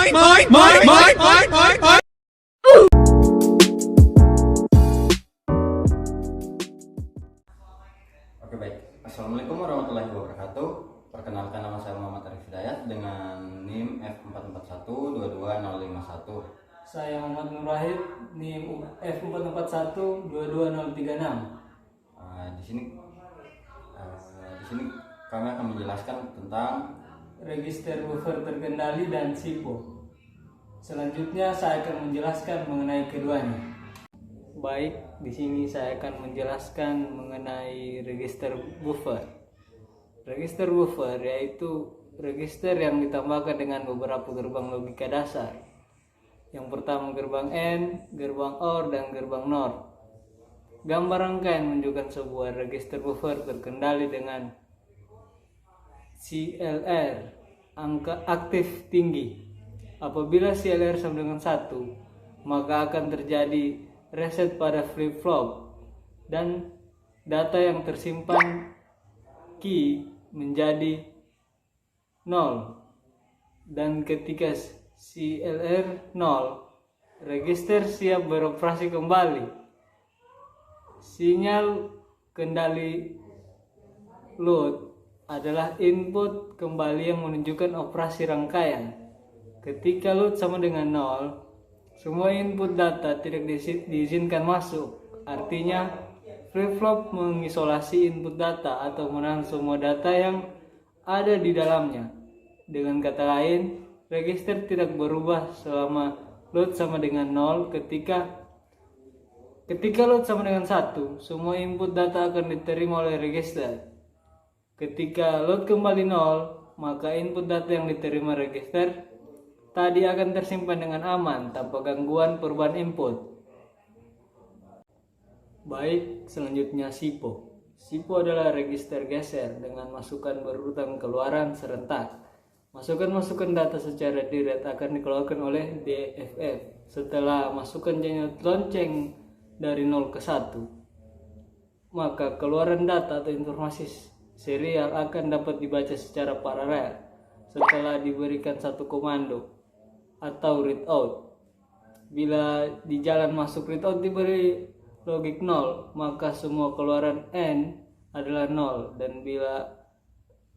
Oke, baik. Assalamualaikum warahmatullahi wabarakatuh. Perkenalkan, nama saya Muhammad Arif Hidayat dengan NIM F44122051. Saya Muhammad Nur Wahid, NIM F44122036. Di sini kami akan menjelaskan tentang Register buffer terkendali dan SIPO. Selanjutnya saya akan menjelaskan mengenai keduanya. Baik, di sini saya akan menjelaskan mengenai register buffer. Register buffer yaitu register yang ditambahkan dengan beberapa gerbang logika dasar. Yang pertama gerbang AND, gerbang OR, dan gerbang NOR. Gambar rangkaian menunjukkan sebuah register buffer terkendali dengan CLR, angka aktif tinggi. Apabila CLR sama dengan 1, maka akan terjadi reset pada flip-flop dan data yang tersimpan key menjadi 0. Dan ketika CLR 0, register siap beroperasi kembali. Sinyal kendali load adalah input kembali yang menunjukkan operasi rangkaian. Ketika load sama dengan 0, semua input data tidak diizinkan masuk. Artinya, flip-flop mengisolasi input data atau menahan semua data yang ada di dalamnya. Dengan kata lain, register tidak berubah selama load sama dengan 0. Ketika load sama dengan 1, semua input data akan diterima oleh register. Ketika load kembali 0, maka input data yang diterima register tadi akan tersimpan dengan aman tanpa gangguan perubahan input. Baik, selanjutnya SIPO. SIPO adalah register geser dengan masukan berurutan keluaran serentak. Masukan data secara direct akan dikeluarkan oleh DFF setelah masukan jangka lonceng dari 0 ke 1. Maka keluaran data atau informasi serial akan dapat dibaca secara paralel setelah diberikan satu komando atau read out. Bila di jalan masuk read out diberi logik 0, maka semua keluaran N adalah 0, dan bila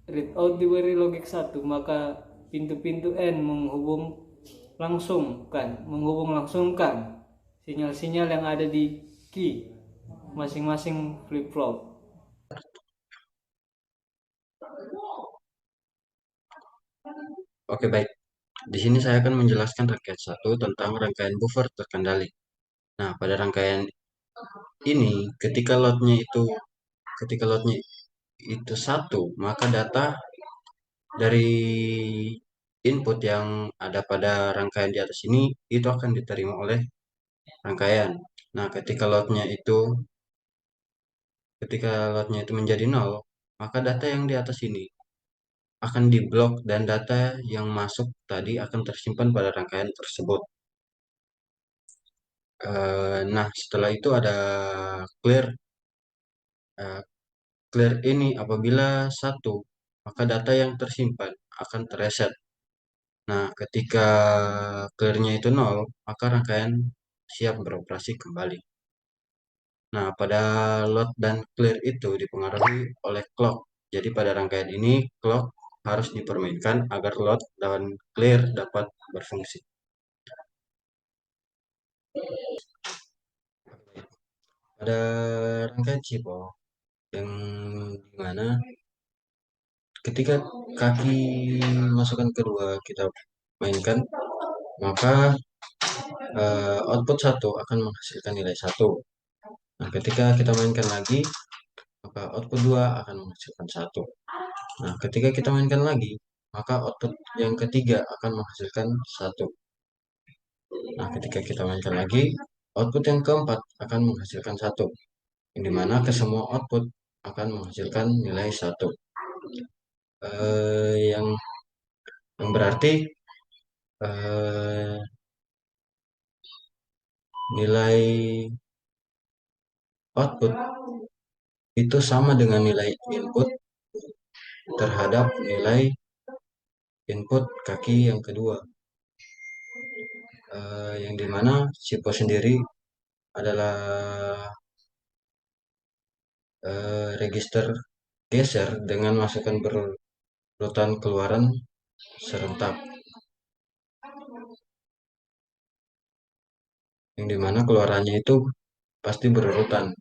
read out diberi logik 1, maka pintu-pintu N menghubung langsungkan sinyal-sinyal yang ada di key masing-masing flip-flop. Oke, baik. Di sini saya akan menjelaskan rangkaian 1 tentang rangkaian buffer terkendali. Nah, pada rangkaian ini ketika loadnya itu 1, maka data dari input yang ada pada rangkaian di atas ini itu akan diterima oleh rangkaian. Nah, ketika loadnya itu menjadi 0, maka data yang di atas ini akan diblok dan data yang masuk tadi akan tersimpan pada rangkaian tersebut. Nah, setelah itu ada clear. Clear ini apabila 1, maka data yang tersimpan akan terreset. Nah, ketika clearnya itu 0, maka rangkaian siap beroperasi kembali. Nah, pada load dan clear itu dipengaruhi oleh clock. Jadi pada rangkaian ini clock harus dipermainkan agar load dan clear dapat berfungsi. Pada rangkaian SIPO yang dimana ketika kaki masukan kedua kita mainkan, maka output 1 akan menghasilkan nilai 1. Nah, ketika kita mainkan lagi, maka output 2 akan menghasilkan 1. Nah, ketika kita mainkan lagi, maka output yang ketiga akan menghasilkan 1. Nah, ketika kita mainkan lagi, output yang keempat akan menghasilkan 1. Yang dimana kesemua output akan menghasilkan nilai 1. Yang berarti nilai output itu sama dengan nilai input terhadap nilai input kaki yang kedua. yang dimana SIPO sendiri adalah register geser dengan masukan berurutan keluaran serentak, yang dimana keluarannya itu pasti berurutan.